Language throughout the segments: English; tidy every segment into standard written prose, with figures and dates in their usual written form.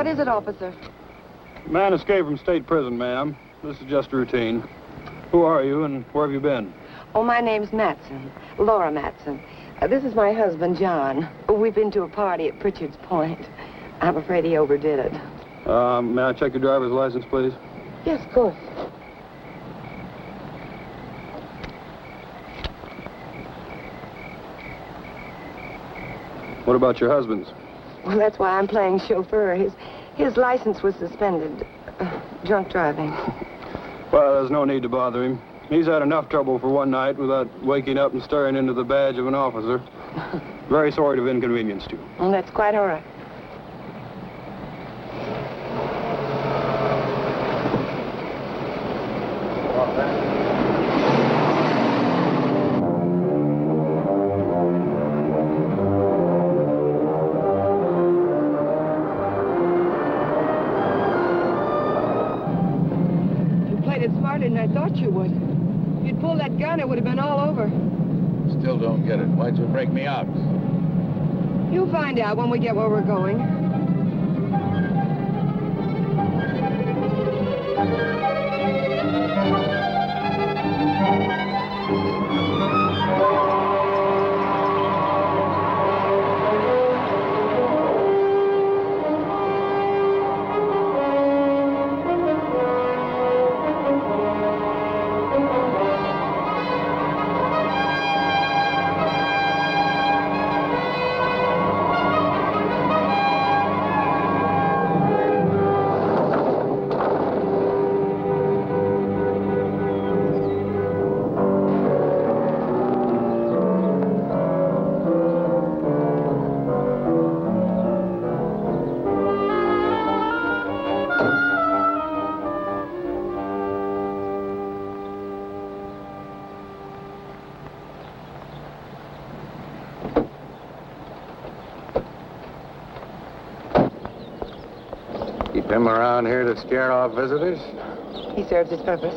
What is it, officer? Man escaped from state prison, ma'am. This is just routine. Who are you and where have you been? Oh, my name's Matson. Laura Matson. This is my husband, John. We've been to a party at Pritchard's Point. I'm afraid he overdid it. May I check your driver's license, please? Yes, of course. What about your husband's? Well, that's why I'm playing chauffeur. His license was suspended. Drunk driving. Well, there's no need to bother him. He's had enough trouble for one night without waking up and staring into the badge of an officer. Very sorry to have inconvenienced you. Well, that's quite all right. Than I thought you would. If you'd pulled that gun, it would have been all over. Still don't get it. Why'd you break me out? You'll find out when we get where we're going. Him around here to scare off visitors? He serves his purpose.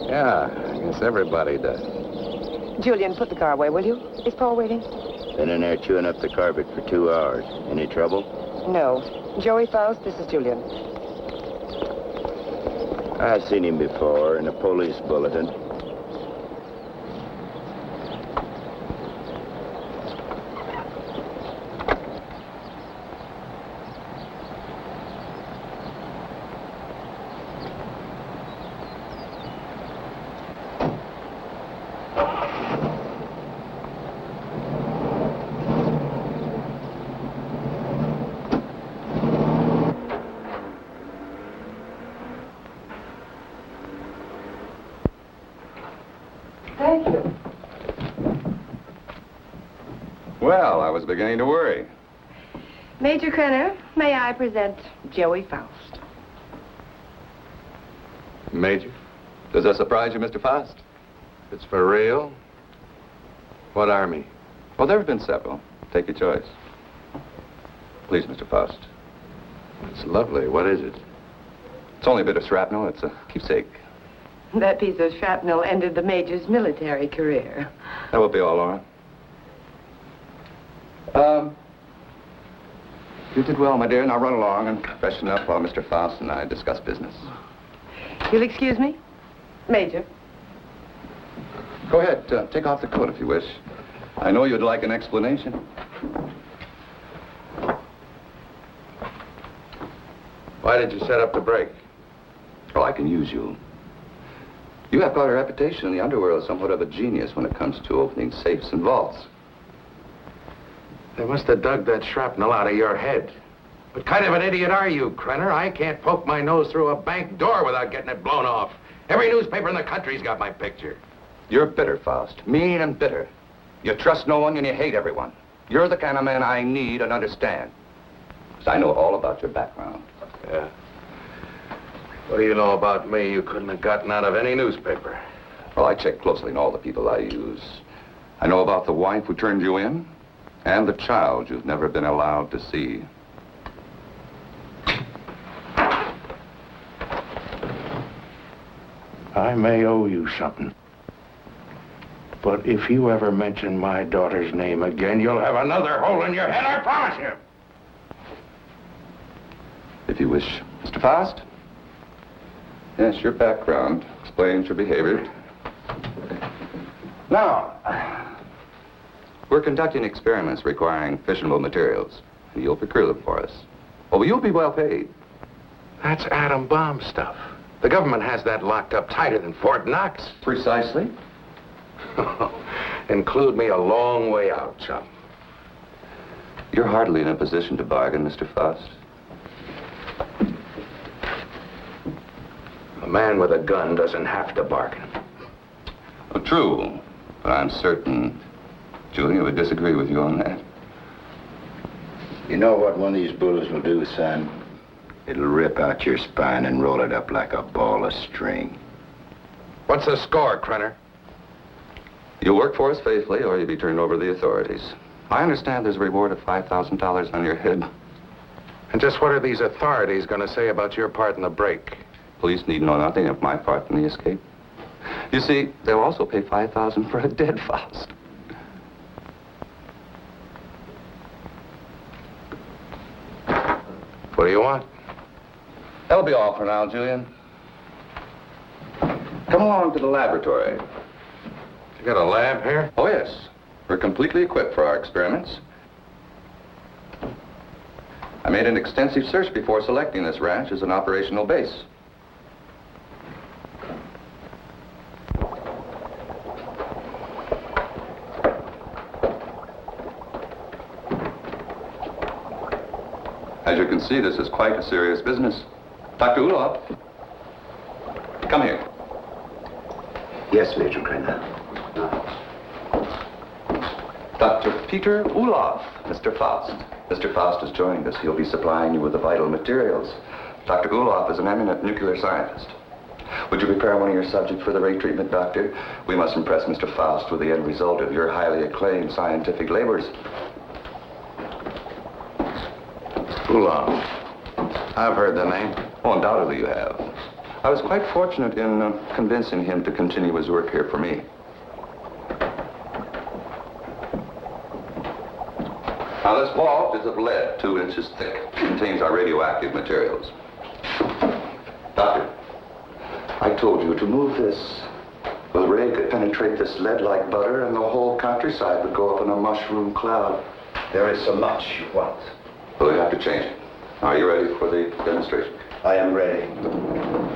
Yeah, I guess everybody does. Julian, put the car away, will you? Is Paul waiting? Been in there chewing up the carpet for 2 hours. Any trouble? No. Joey Faust, this is Julian. I've seen him before in a police bulletin. Thank you. Well, I was beginning to worry. Major Krenner, may I present Joey Faust? Major? Does that surprise you, Mr. Faust? It's for real? What army? Well, there have been several. Take your choice. Please, Mr. Faust. It's lovely. What is it? It's only a bit of shrapnel. It's a keepsake. That piece of shrapnel ended the Major's military career. That will be all, Laura. You did well, my dear. Now run along and freshen up while Mr. Faust and I discuss business. You'll excuse me? Major. Go ahead. Take off the coat if you wish. I know you'd like an explanation. Why did you set up the break? Oh, I can use you. You have quite a reputation in the underworld, somewhat of a genius when it comes to opening safes and vaults. They must have dug that shrapnel out of your head. What kind of an idiot are you, Krenner? I can't poke my nose through a bank door without getting it blown off. Every newspaper in the country's got my picture. You're bitter, Faust. Mean and bitter. You trust no one and you hate everyone. You're the kind of man I need and understand. Because I know all about your background. Yeah. What do you know about me you couldn't have gotten out of any newspaper? Well, I check closely on all the people I use. I know about the wife who turned you in and the child you've never been allowed to see. I may owe you something. But if you ever mention my daughter's name again, you'll have another hole in your head, I promise you. English. Mr. Faust? Yes, your background explains your behavior. Now, we're conducting experiments requiring fissionable materials, and you'll procure them for us. Oh, you'll be well paid. That's atom bomb stuff. The government has that locked up tighter than Fort Knox. Precisely. Include me a long way out, chum. You're hardly in a position to bargain, Mr. Faust. A man with a gun doesn't have to bargain. Well, true, but I'm certain Julia would disagree with you on that. You know what one of these bullets will do, son? It'll rip out your spine and roll it up like a ball of string. What's the score, Krenner? You'll work for us faithfully, or you'll be turned over to the authorities. I understand there's a reward of $5,000 on your head. And just what are these authorities going to say about your part in the break? Police need know nothing of my part in the escape. You see, they'll also pay $5,000 for a dead Faust. What do you want? That'll be all for now, Julian. Come along to the laboratory. You got a lab here? Oh, yes. We're completely equipped for our experiments. I made an extensive search before selecting this ranch as an operational base. As you can see, this is quite a serious business. Dr. Ulof, come here. Yes, Major Krenner. Dr. Peter Ulof, Mr. Faust. Mr. Faust has joined us. He'll be supplying you with the vital materials. Dr. Ulof is an eminent nuclear scientist. Would you prepare one of your subjects for the ray treatment, Doctor? We must impress Mr. Faust with the end result of your highly acclaimed scientific labors. Ulof. I've heard the name. Oh, undoubtedly you have. I was quite fortunate in convincing him to continue his work here for me. Now, this vault is of lead, 2 inches thick. It contains our radioactive materials. Doctor, I told you to move this. The ray could penetrate this lead like butter, and the whole countryside would go up in a mushroom cloud. There is so much you want. Well, we have to change it. Are you ready for the demonstration? I am ready.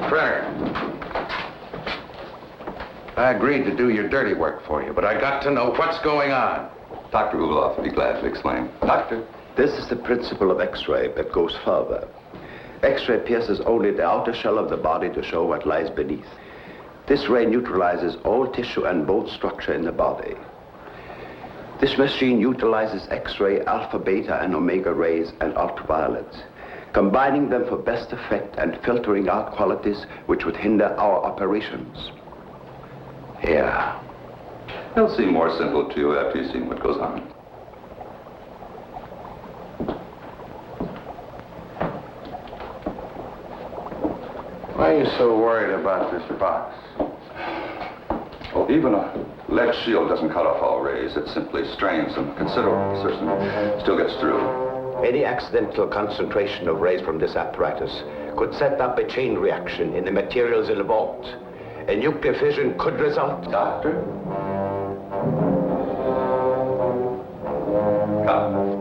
Krenner. I agreed to do your dirty work for you, but I got to know what's going on. Dr. Ulof would be glad to explain. Doctor? This is the principle of X-ray that goes further. X-ray pierces only the outer shell of the body to show what lies beneath. This ray neutralizes all tissue and bone structure in the body. This machine utilizes X-ray, alpha, beta, and omega rays and ultraviolets, combining them for best effect and filtering out qualities which would hinder our operations. Yeah. It'll seem more simple to you after you've seen what goes on. Why are you so worried about this box? Oh, even a lead shield doesn't cut off all rays. It simply strains them. Considerable precision still gets through. Any accidental concentration of rays from this apparatus could set up a chain reaction in the materials in the vault. A nuclear fission could result. Doctor? Come.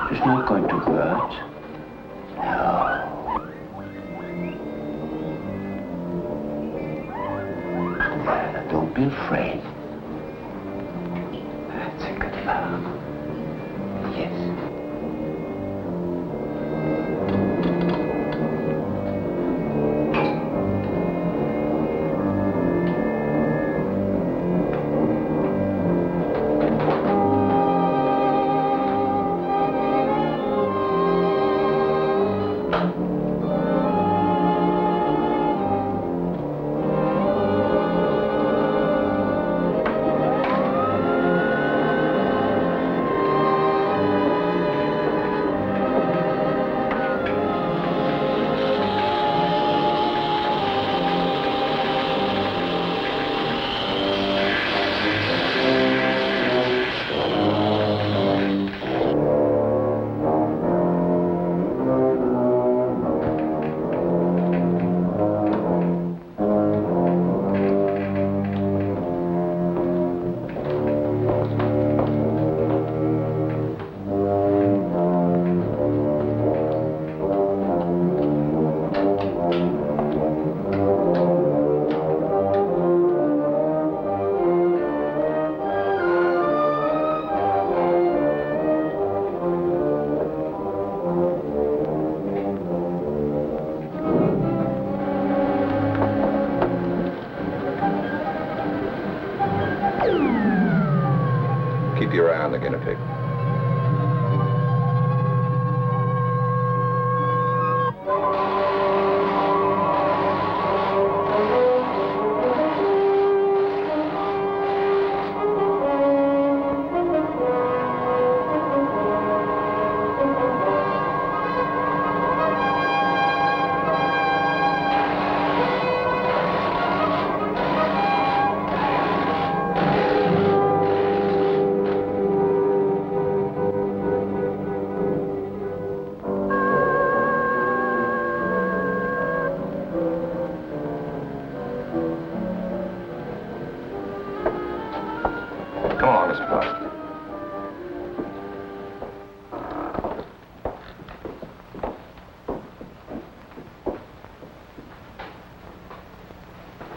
It's not going to hurt. No. Don't be afraid. That's a good fellow. Yes.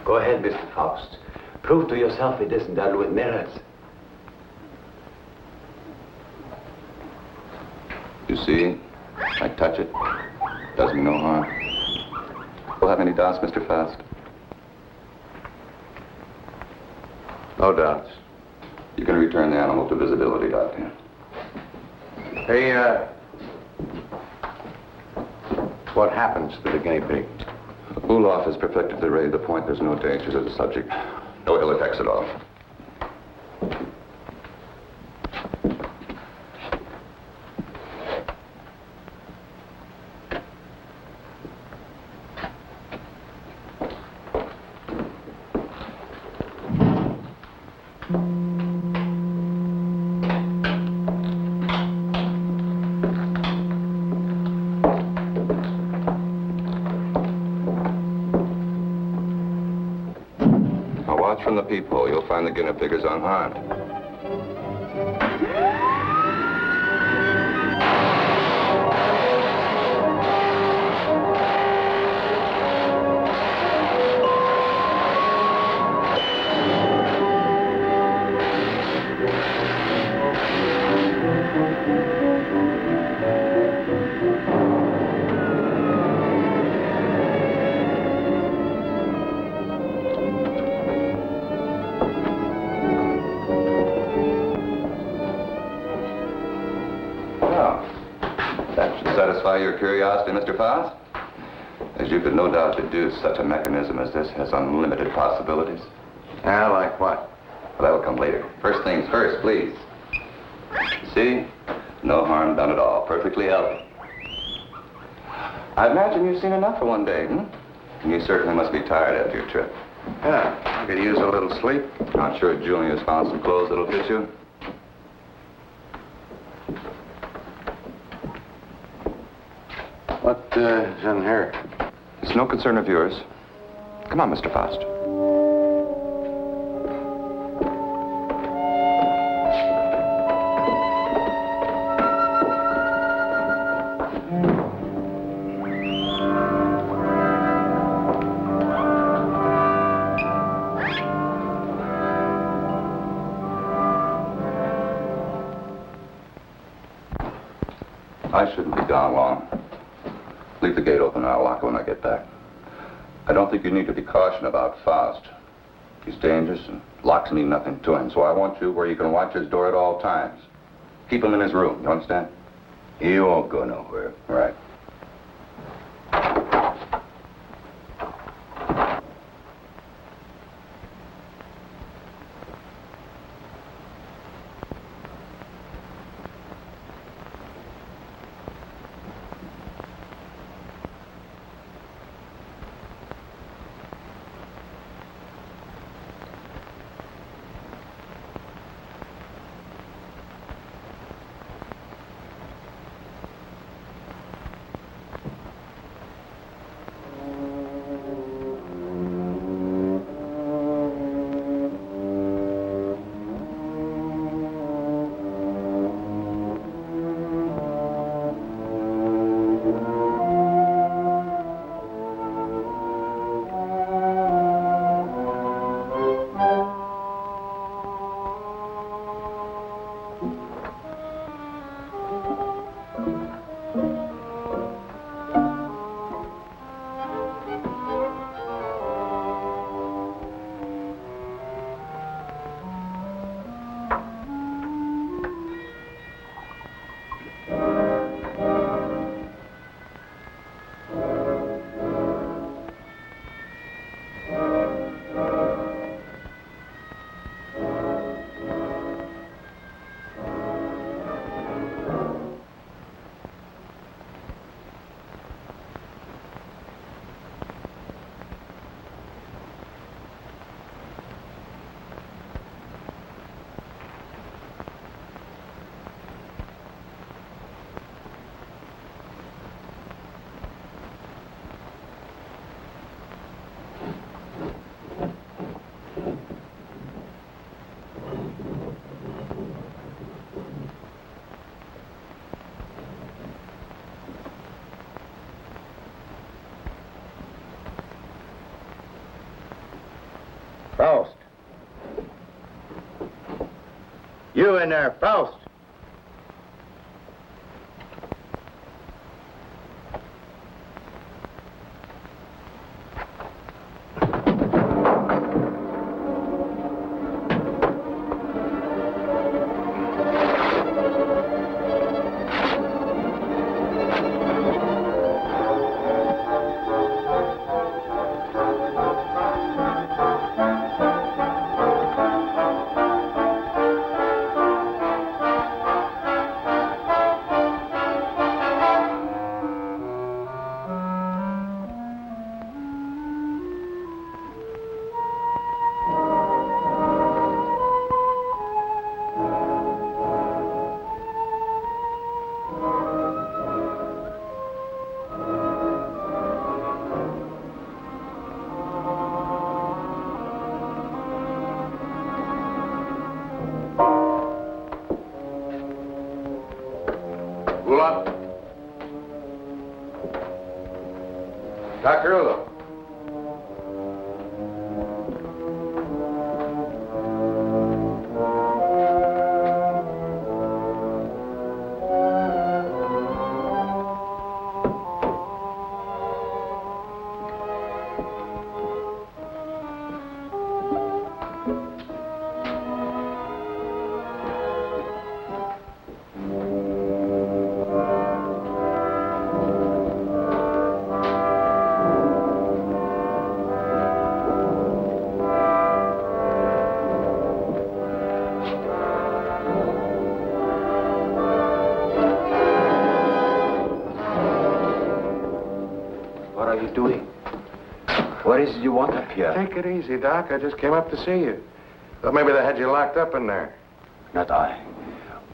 Go ahead, Mr. Faust. Prove to yourself it isn't done with mirrors. You see? I touch it. Does me no harm. We'll have any doubts, Mr. Faust? No doubts. You can return the animal to visibility, Doctor. Hey, what happens to the guinea pig? Ulof has perfected the ray to the point there's no danger to the subject. No ill effects at all. From the peephole, you'll find the guinea pig is unharmed. Satisfy your curiosity, Mr. Faust? As you could no doubt deduce, such a mechanism as this has unlimited possibilities. Yeah, like what? Well, that'll come later. First things first, please. See? No harm done at all. Perfectly healthy. I imagine you've seen enough for one day, And you certainly must be tired after your trip. Yeah, I could use a little sleep. I'm sure Julia's found some clothes that'll fit you. What is in here? It's no concern of yours. Come on, Mr. Faust. I shouldn't be gone long. Leave the gate open and I'll lock it when I get back. I don't think you need to be cautioned about Faust. He's dangerous and locks mean nothing to him, so I want you where you can watch his door at all times. Keep him in his room, you understand? He won't go nowhere. All right. You in there, Faust. Ulof. Dr. Ulof. What are you doing? What is it you want up here? Take it easy, Doc. I just came up to see you. Thought maybe they had you locked up in there. Not I.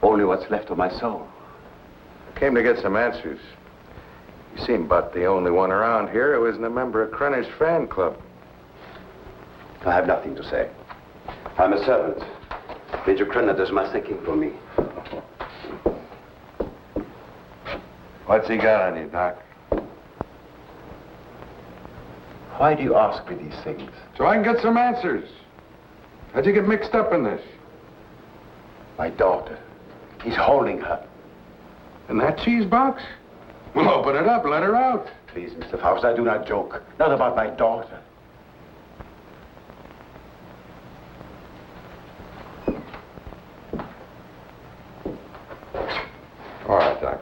Only what's left of my soul. Came to get some answers. You seem about the only one around here who isn't a member of Krenner's fan club. I have nothing to say. I'm a servant. Major Krenner does my thinking for me. What's he got on you, Doc? Why do you ask me these things? So I can get some answers. How'd you get mixed up in this? My daughter. He's holding her. In that cheese box? Well, open it up. Let her out. Please, Mr. Faust, I do not joke. Not about my daughter. All right, Doc.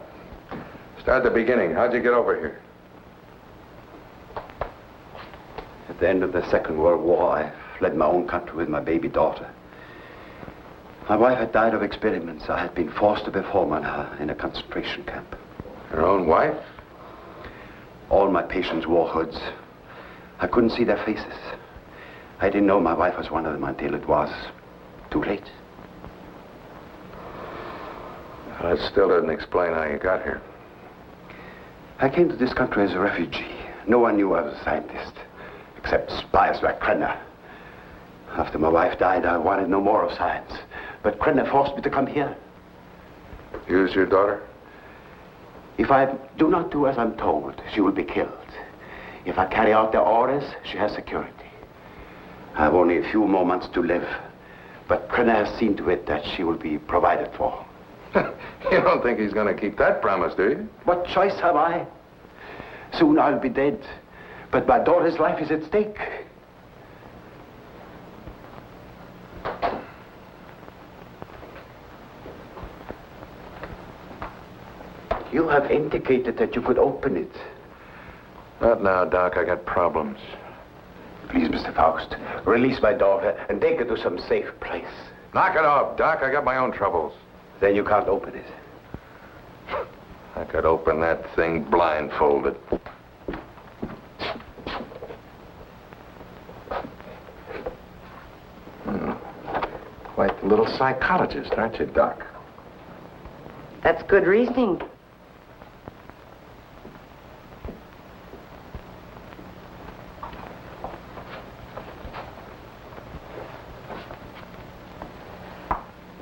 Start at the beginning. How'd you get over here? At the end of the Second World War, I fled my own country with my baby daughter. My wife had died of experiments. I had been forced to perform on her in a concentration camp. Your own wife? All my patients wore hoods. I couldn't see their faces. I didn't know my wife was one of them until it was too late. That still doesn't explain how you got here. I came to this country as a refugee. No one knew I was a scientist, except spies like Krenner. After my wife died, I wanted no more of science. But Krenner forced me to come here. Use your daughter? If I do not do as I'm told, she will be killed. If I carry out their orders, she has security. I have only a few more months to live. But Krenner has seen to it that she will be provided for. You don't think he's going to keep that promise, do you? What choice have I? Soon I'll be dead. But my daughter's life is at stake. You have indicated that you could open it. Not now, Doc. I got problems. Please, Mr. Faust, release my daughter and take her to some safe place. Knock it off, Doc. I got my own troubles. Then you can't open it. I could open that thing blindfolded. Quite the little psychologist, aren't you, Doc? That's good reasoning.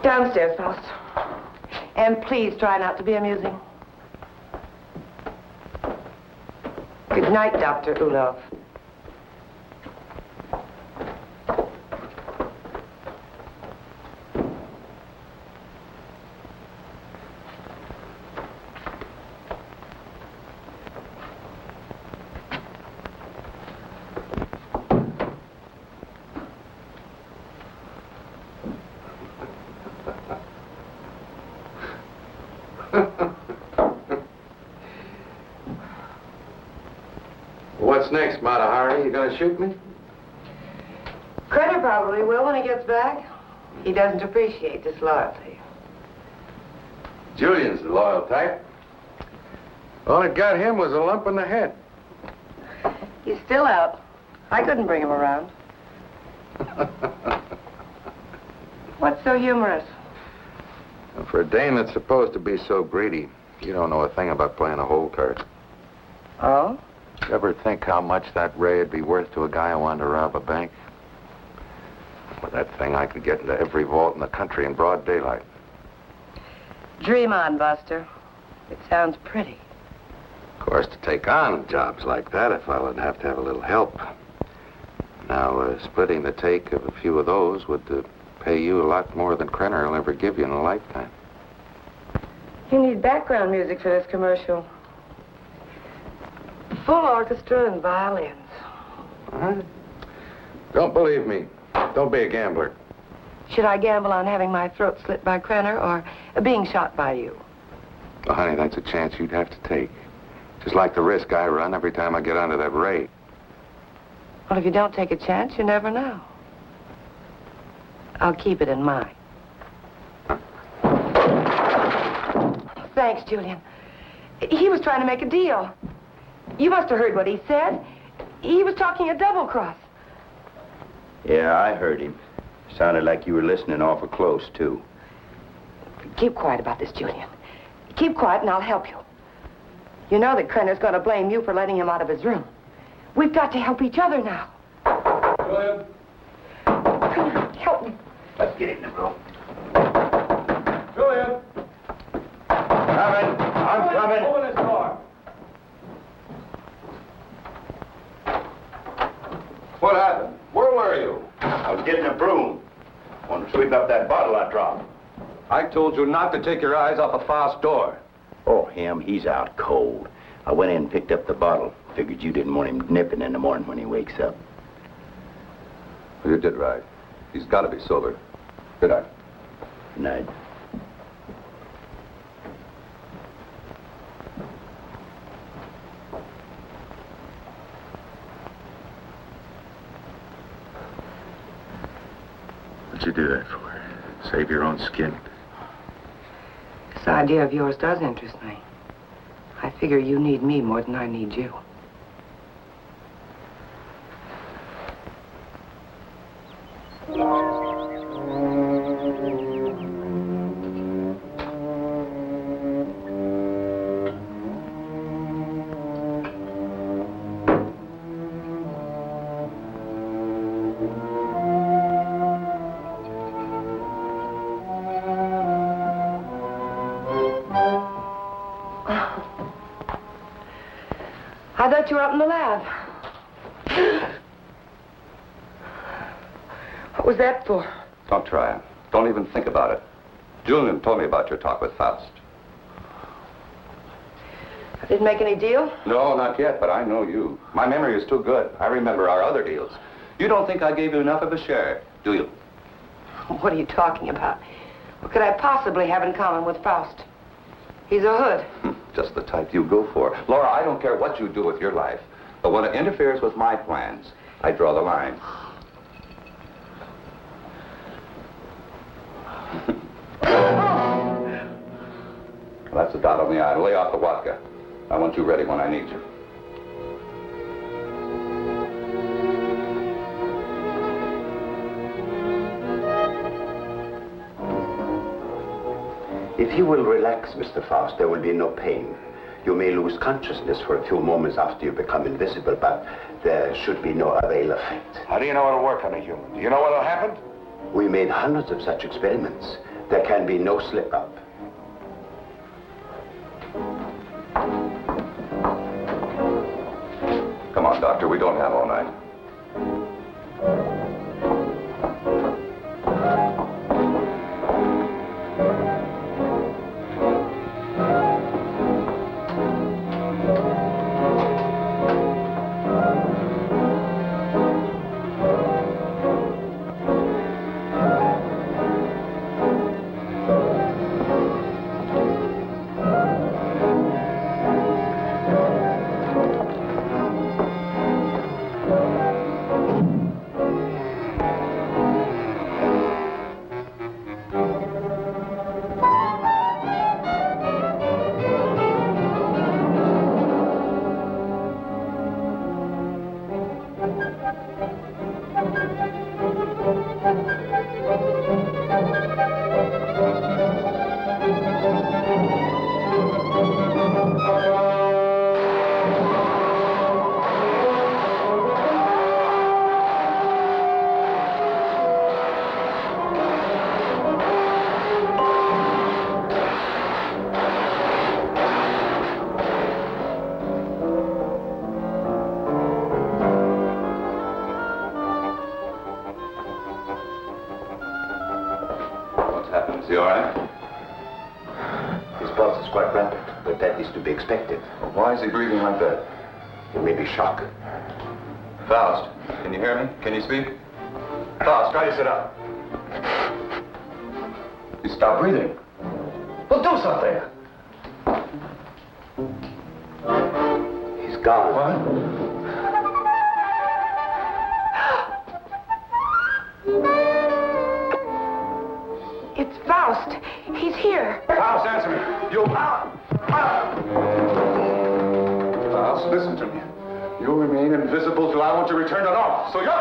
Downstairs, Faust. And please try not to be amusing. Good night, Dr. Ulof. What's next, Mata Hari? You gonna shoot me? Krenner probably will when he gets back. He doesn't appreciate disloyalty. Julian's the loyal type. All it got him was a lump in the head. He's still out. I couldn't bring him around. What's so humorous? For a dame that's supposed to be so greedy, you don't know a thing about playing a hole card. Oh? You ever think how much that ray would be worth to a guy who wanted to rob a bank? With that thing, I could get into every vault in the country in broad daylight. Dream on, Buster. It sounds pretty. Of course, to take on jobs like that, a fella'd have to have a little help. Now, splitting the take of a few of those would pay you a lot more than Krenner will ever give you in a lifetime. You need background music for this commercial. Full orchestra and violins. Huh? Don't believe me. Don't be a gambler. Should I gamble on having my throat slit by Krenner or being shot by you? Well, honey, that's a chance you'd have to take. Just like the risk I run every time I get onto that ray. Well, if you don't take a chance, you never know. I'll keep it in mind. Thanks, Julian. He was trying to make a deal. You must have heard what he said. He was talking a double cross. Yeah, I heard him. Sounded like you were listening awful close, too. Keep quiet about this, Julian. Keep quiet and I'll help you. You know that Krenner's going to blame you for letting him out of his room. We've got to help each other now. Julian? Come on, help me. Let's get in the room. Julian? I'm coming. Open this door. What happened? Where were you? I was getting a broom. Want to sweep up that bottle I dropped. I told you not to take your eyes off of Faust's door. Oh, him, he's out cold. I went in and picked up the bottle. Figured you didn't want him nipping in the morning when he wakes up. You did right. He's got to be sober. Good night. Good night. What'd you do that for? Save your own skin? This idea of yours does interest me. I figure you need me more than I need you. I thought you were up in the lab. What was that for? Don't try it. Don't even think about it. Julian told me about your talk with Faust. I didn't make any deal? No, not yet, but I know you. My memory is too good. I remember our other deals. You don't think I gave you enough of a share, do you? What are you talking about? What could I possibly have in common with Faust? He's a hood. Just the type you go for. Laura, I don't care what you do with your life, but when it interferes with my plans, I draw the line. Well, that's a dot on the I. Lay off the vodka. I want you ready when I need you. If you will relax, Mr. Faust, there will be no pain. You may lose consciousness for a few moments after you become invisible, but there should be no other ill effect. How do you know it'll work on a human? Do you know what'll happen? We made hundreds of such experiments. There can be no slip-up. Come on, Doctor, we don't have all night. he all right? His pulse is quite rapid, but that is to be expected. Why is he breathing like that? It may be shock. Faust, can you hear me? Can you speak? Faust, try to sit up. He stopped breathing. Well, do something. He's gone. What? It's Faust. He's here. Faust, answer me. You... Faust, listen to me. You'll remain invisible till I want to return to normal. So you're...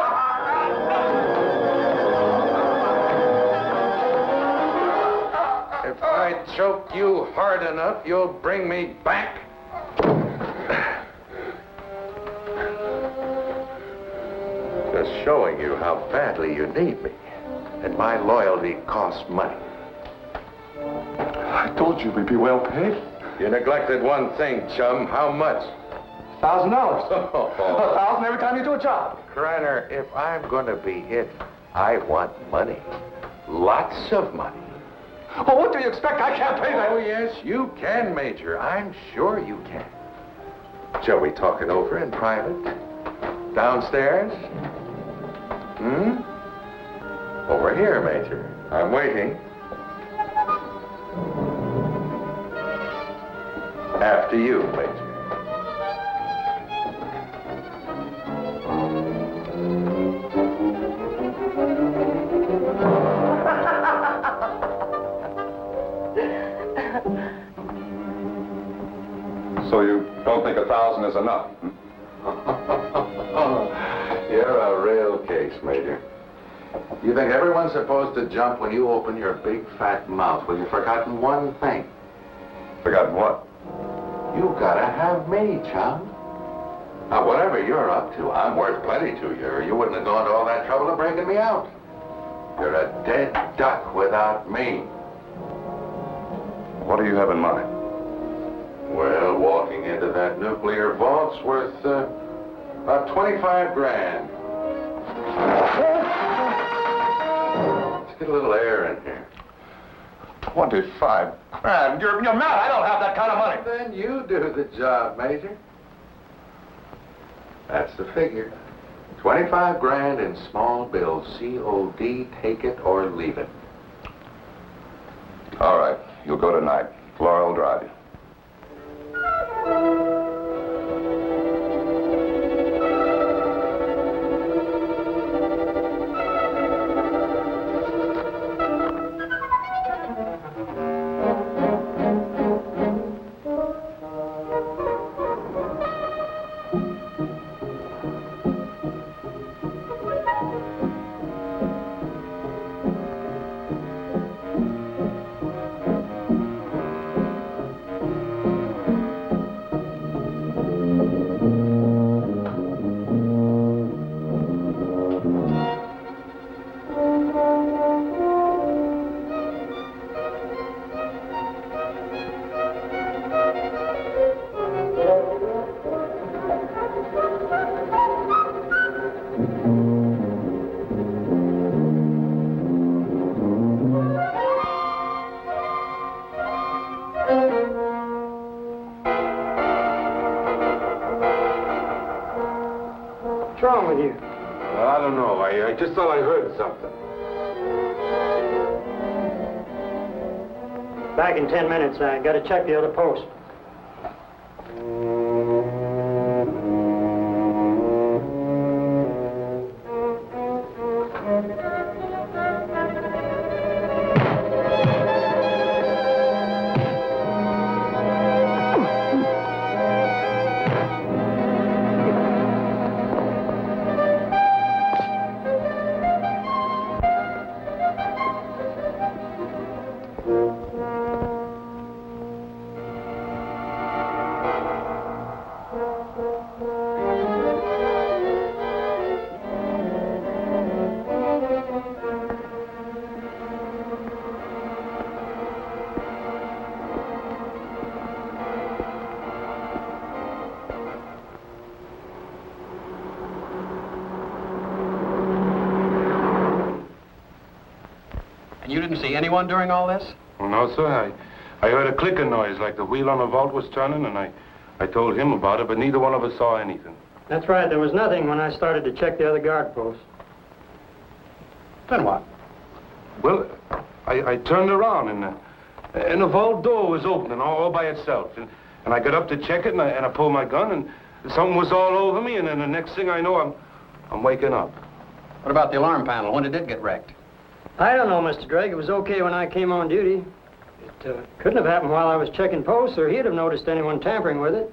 If I choke you hard enough, you'll bring me back. Just showing you how badly you need me. And my loyalty costs money. I told you we'd be well paid. You neglected one thing, chum. How much? $1,000. Oh. 1,000 every time you do a job. Krenner, if I'm going to be it, I want money. Lots of money. Well, what do you expect? I can't pay that. Oh, yes, you can, Major. I'm sure you can. Shall we talk it over in private? Downstairs? Over here, Major. I'm waiting. After you, Major. So you don't think 1,000 is enough? You're a real case, Major. You think everyone's supposed to jump when you open your big fat mouth? Well, you've forgotten one thing. Forgotten what? You gotta have me, chum. Now, whatever you're up to, I'm worth plenty to you, or you wouldn't have gone to all that trouble of breaking me out. You're a dead duck without me. What do you have in mind? Well, walking into that nuclear vault's worth about 25 grand. Let's get a little air in here. 25 grand? You're mad. I don't have that kind of money. Then you do the job, Major. That's the figure. 25 grand in small bills. COD, take it or leave it. All right. You'll go tonight. Laura will drive you. What's wrong with you? I don't know. I just thought I heard something. Back in 10 minutes. I got to check the other post. And you didn't see anyone during all this? No, sir. I heard a clicking noise like the wheel on the vault was turning, and I told him about it, but neither one of us saw anything. That's right. There was nothing when I started to check the other guard posts. Then what? Well, I turned around, and the vault door was opening all by itself. And I got up to check it, and I pulled my gun, and something was all over me, and then the next thing I know, I'm waking up. What about the alarm panel? When did it get wrecked? I don't know, Mr. Drake. It was okay when I came on duty. It couldn't have happened while I was checking posts, or he'd have noticed anyone tampering with it.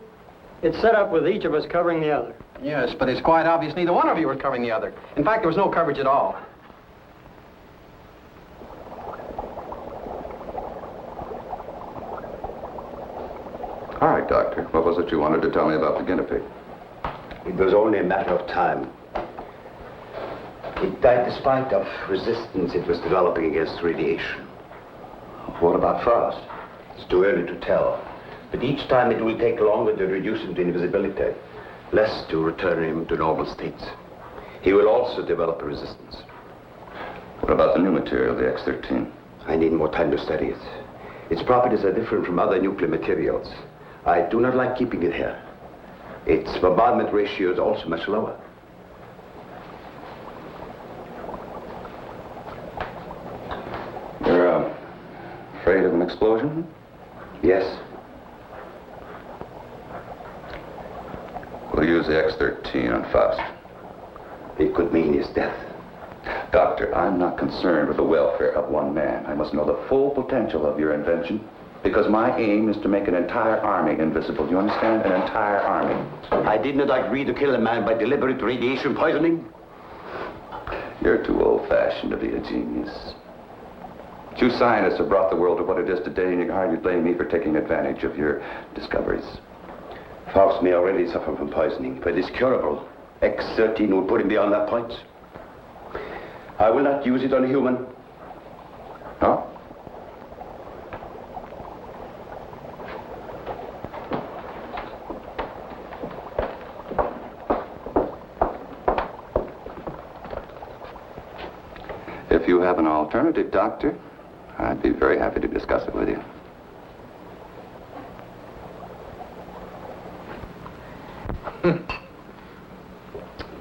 It's set up with each of us covering the other. Yes, but it's quite obvious neither one of you was covering the other. In fact, there was no coverage at all. All right, Doctor. What was it you wanted to tell me about the guinea pig? It was only a matter of time. It died despite of resistance it was developing against radiation. What about Faust? It's too early to tell. But each time it will take longer to reduce him to invisibility, less to return him to normal states. He will also develop a resistance. What about the new material, the X-13? I need more time to study it. Its properties are different from other nuclear materials. I do not like keeping it here. Its bombardment ratio is also much lower. You're afraid of an explosion? Yes. We'll use the X-13 on Faust. It could mean his death. Doctor, I'm not concerned with the welfare of one man. I must know the full potential of your invention, because my aim is to make an entire army invisible. You understand? An entire army. I did not agree to kill a man by deliberate radiation poisoning. You're too old-fashioned to be a genius. You scientists have brought the world to what it is today, and you can hardly blame me for taking advantage of your discoveries. Faust may already suffer from poisoning, but it's curable. X-13 will put him beyond that point. I will not use it on a human. Huh? If you have an alternative, Doctor, I'd be very happy to discuss it with you.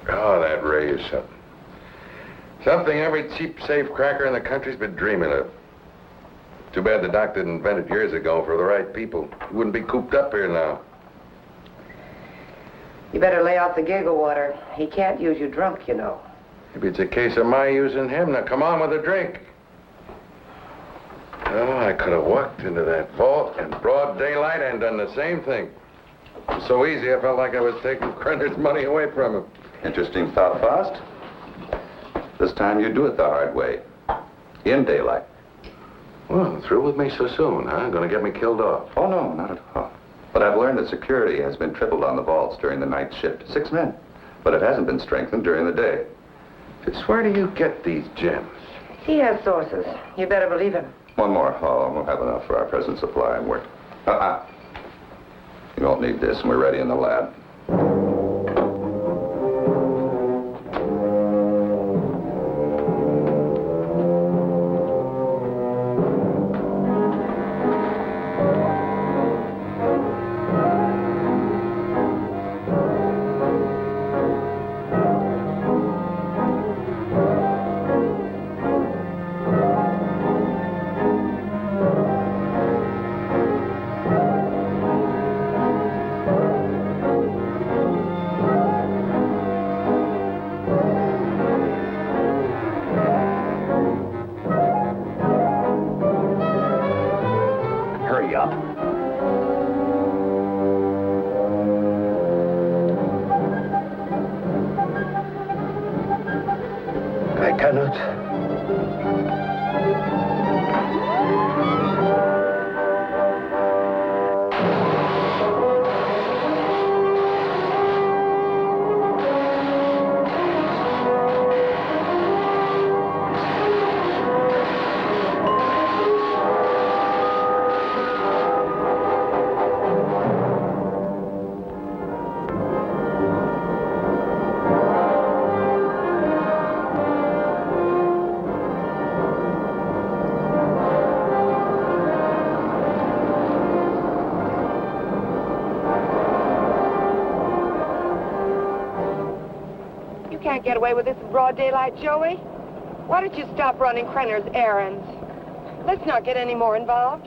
Oh, that ray is something. Something every cheap safecracker in the country's been dreaming of. Too bad the doc didn't invent it years ago for the right people. He wouldn't be cooped up here now. You better lay off the giggle water. He can't use you drunk, you know. Maybe it's a case of my using him. Now, come on with a drink. Oh, I could have walked into that vault in broad daylight and done the same thing. It was so easy, I felt like I was taking Krenner's money away from him. Interesting thought, Faust. This time you do it the hard way. In daylight. Well, through with me so soon, huh? Gonna get me killed off. Oh, no, not at all. But I've learned that security has been tripled on the vaults during the night shift. 6 men. But it hasn't been strengthened during the day. Just where do you get these gems? He has sources. You better believe him. One more haul, and we'll have enough for our present supply and work. You won't need this, and we're ready in the lab. can't get away with this in broad daylight, Joey. Why don't you stop running Krenner's errands? Let's not get any more involved.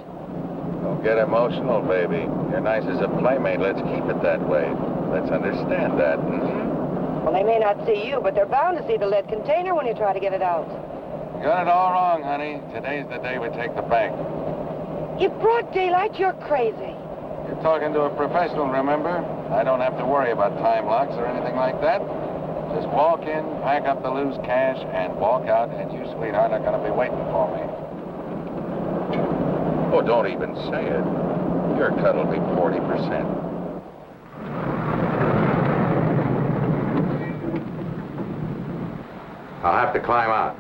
Don't get emotional, baby. You're nice as a playmate. Let's keep it that way. Let's understand that, Well, they may not see you, but they're bound to see the lead container when you try to get it out. You got it all wrong, honey. Today's the day we take the bank. In broad daylight, you're crazy. You're talking to a professional, remember? I don't have to worry about time locks or anything like that. Just walk in, pack up the loose cash, and walk out, and you, sweetheart, are going to be waiting for me. Oh, don't even say it. Your cut will be 40%. I'll have to climb out.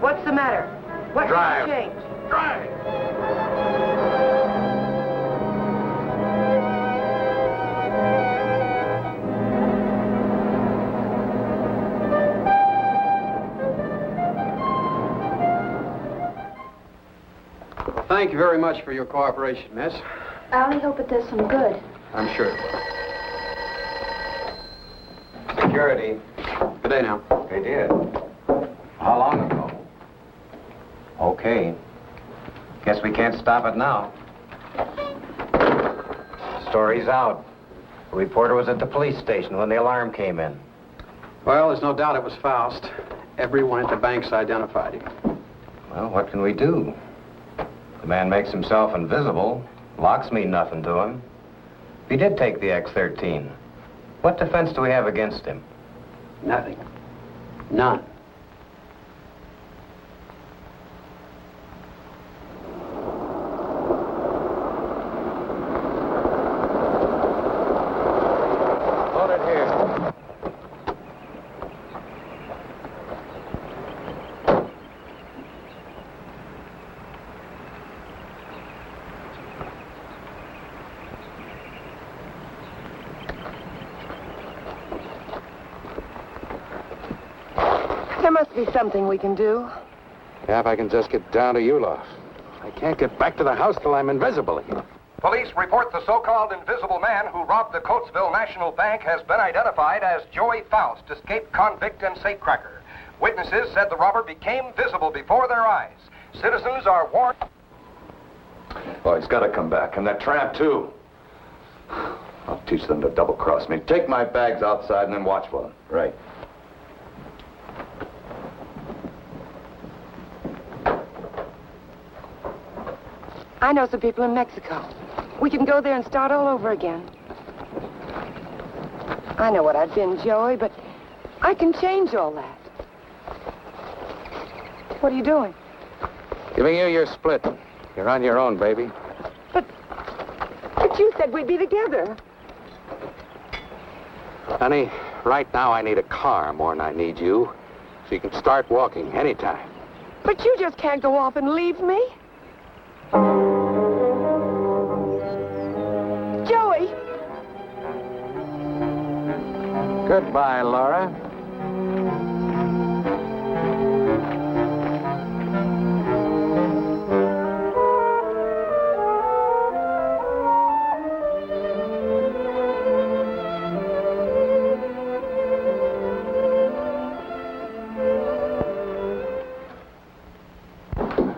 What's the matter? What Drive. changed? Drive! Well, thank you very much for your cooperation, miss. I only hope it does some good. I'm sure it will. Security. Good day now. They did. How long ago? Okay. Guess we can't stop it now. Story's out. The reporter was at the police station when the alarm came in. Well, there's no doubt it was Faust. Everyone at the bank's identified him. Well, what can we do? The man makes himself invisible. Locks mean nothing to him. If he did take the X-13, what defense do we have against him? Nothing. None. Hold it here. There must be something we can do. Yeah, if I can just get down to Ulof. I can't get back to the house till I'm invisible again. Police report the so-called invisible man who robbed the Coatesville National Bank has been identified as Joey Faust, escaped convict and safecracker. Witnesses said the robber became visible before their eyes. Citizens are warned. Oh, he's got to come back. And that tramp, too. I'll teach them to double-cross me. Take my bags outside and then watch for them. Right. I know some people in Mexico. We can go there and start all over again. I know what I've been, Joey, but I can change all that. What are you doing? Giving you your split. You're on your own, baby. But you said we'd be together. Honey, right now I need a car more than I need you. So you can start walking anytime. But you just can't go off and leave me. Joey! Goodbye, Laura.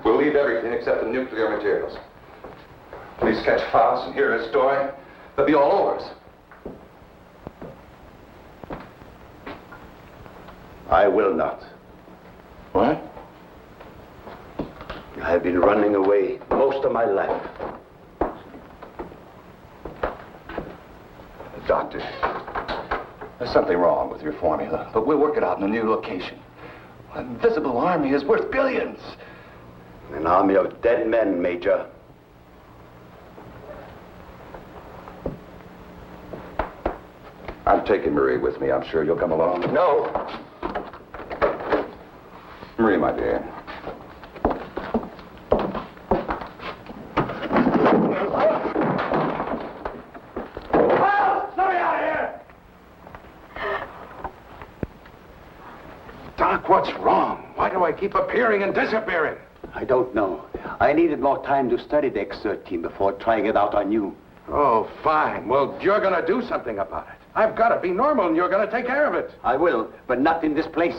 We'll leave everything except the nuclear materials. Please catch Faust and hear his story. They'll be all over us. I will not. What? I've been running away most of my life. Doctor, there's something wrong with your formula, but we'll work it out in a new location. An invisible army is worth billions. An army of dead men, Major. I'm taking Marie with me. I'm sure you'll come along. No. Marie, my dear. Doc, what's wrong? Why do I keep appearing and disappearing? I don't know. I needed more time to study the X-13 before trying it out on you. Oh, fine. Well, you're going to do something about it. I've got to be normal, and you're going to take care of it. I will, but not in this place.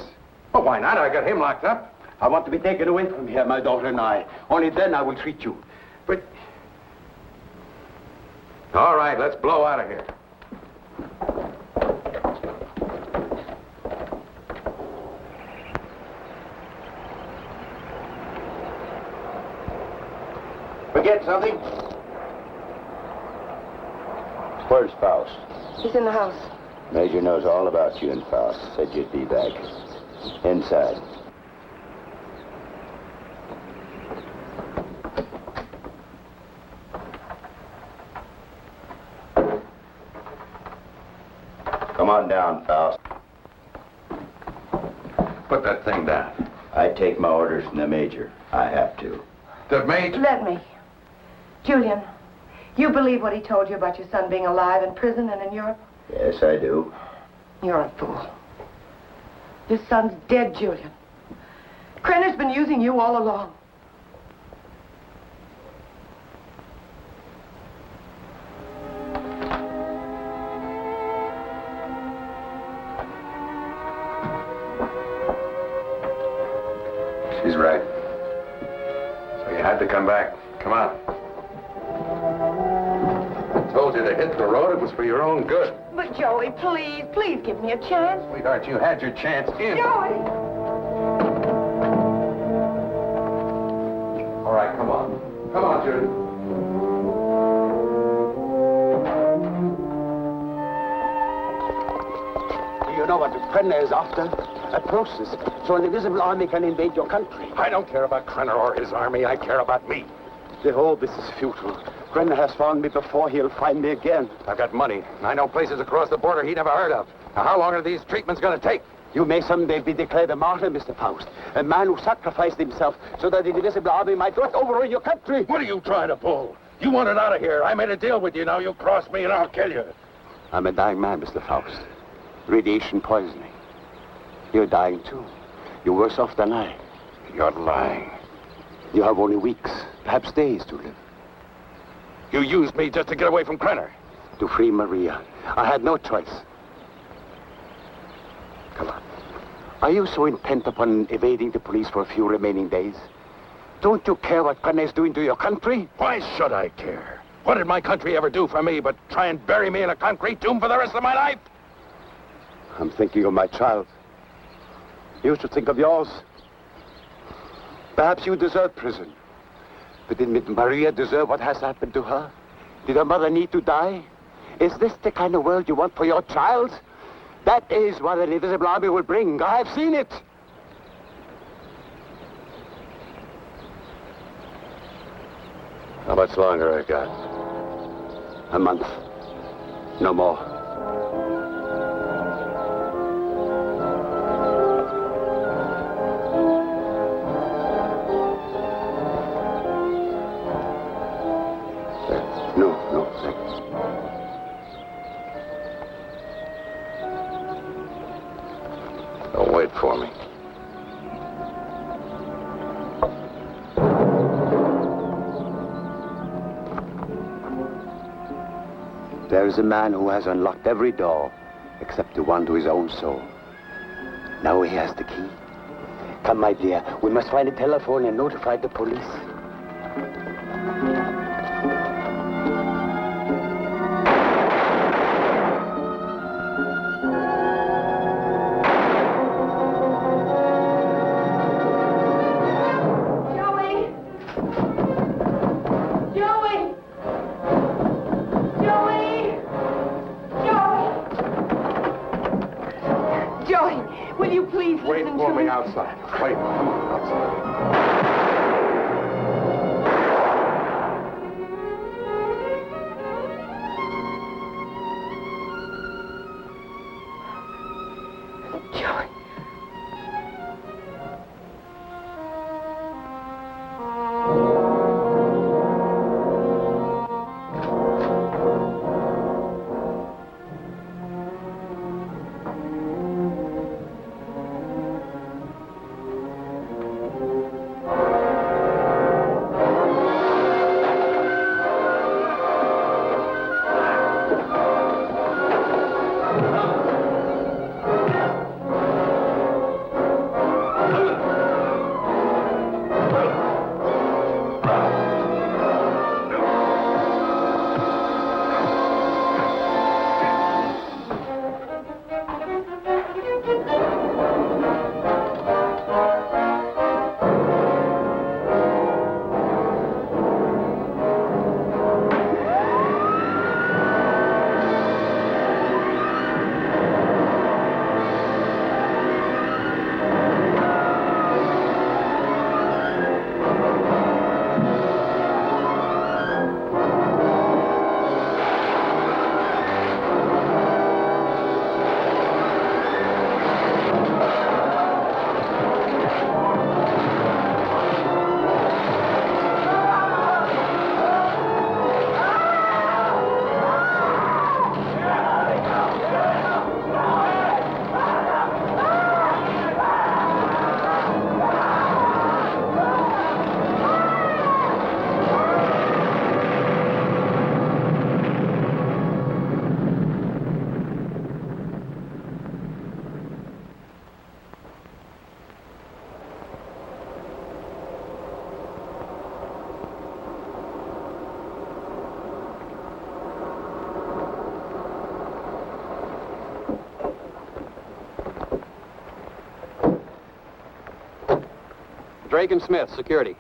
Well, why not? I got him locked up. I want to be taken away from here, my daughter and I. Only then I will treat you. But... All right, let's blow out of here. Forget something? Where's Faust? He's in the house. Major knows all about you and Faust. Said you'd be back. Inside. Come on down, Faust. Put that thing down. I take my orders from the Major. I have to. The Major... Let me. Julian, you believe what he told you about your son being alive in prison and in Europe? Yes, I do. You're a fool. Your son's dead, Julian. Krenner's been using you all along. She's right. So you had to come back. Come on. I told you to hit the road. It was for your own good. But Joey, please, please give me a chance. Sweetheart, you had your chance in. Joey! All right, come on. Come on, Judy. Do you know what Krenner is after? A process so an invisible army can invade your country. I don't care about Krenner or his army. I care about me. The whole this is futile. Krenner has found me before. He'll find me again. I've got money. I know places across the border he never heard of. Now, how long are these treatments going to take? You may someday be declared a martyr, Mr. Faust. A man who sacrificed himself so that the invisible army might not overrun your country. What are you trying to pull? You want it out of here. I made a deal with you. Now you cross me and I'll kill you. I'm a dying man, Mr. Faust. Radiation poisoning. You're dying, too. You're worse off than I. You're lying. You have only weeks, perhaps days to live. You used me just to get away from Krenner. To free Maria. I had no choice. Come on. Are you so intent upon evading the police for a few remaining days? Don't you care what Krenner is doing to your country? Why should I care? What did my country ever do for me but try and bury me in a concrete tomb for the rest of my life? I'm thinking of my child. You should think of yours. Perhaps you deserve prison. But did Maria deserve what has happened to her? Did her mother need to die? Is this the kind of world you want for your child? That is what an invisible army will bring. I have seen it. How much longer I got? A month. No more. There is a man who has unlocked every door except the one to his own soul. Now he has the key. Come, my dear. We must find a telephone and notify the police. Wait for me outside. Wait for me outside. Joey. Drake and Smith, security.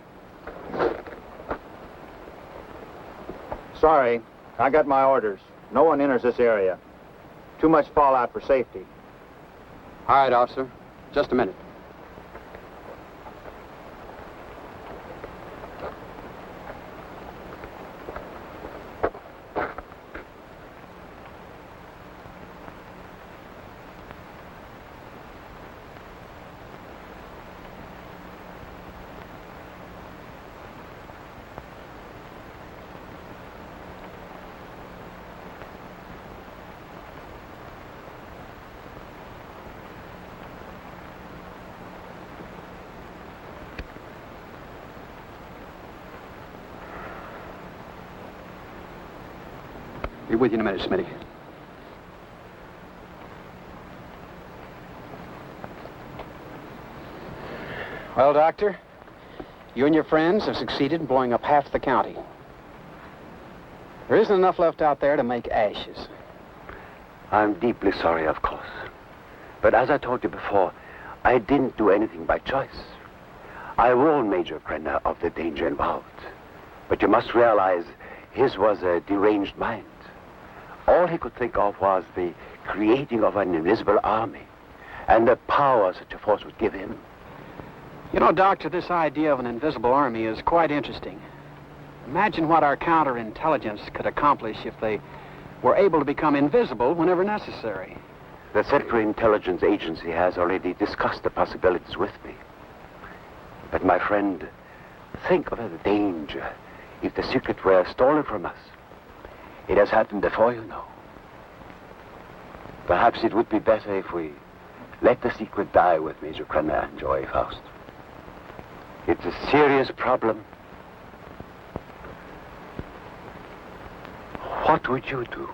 Sorry, I got my orders. No one enters this area. Too much fallout for safety. All right, officer. Just a minute. Be with you in a minute, Smitty. Well, Doctor, you and your friends have succeeded in blowing up half the county. There isn't enough left out there to make ashes. I'm deeply sorry, of course. But as I told you before, I didn't do anything by choice. I warned Major Krenner of the danger involved. But you must realize his was a deranged mind. All he could think of was the creating of an invisible army and the power such a force would give him. You know, Doctor, this idea of an invisible army is quite interesting. Imagine what our counterintelligence could accomplish if they were able to become invisible whenever necessary. The Central Intelligence Agency has already discussed the possibilities with me. But my friend, think of the danger if the secret were stolen from us. It has happened before, you know. Perhaps it would be better if we let the secret die with Major Krenner and Joey Faust. It's a serious problem. What would you do?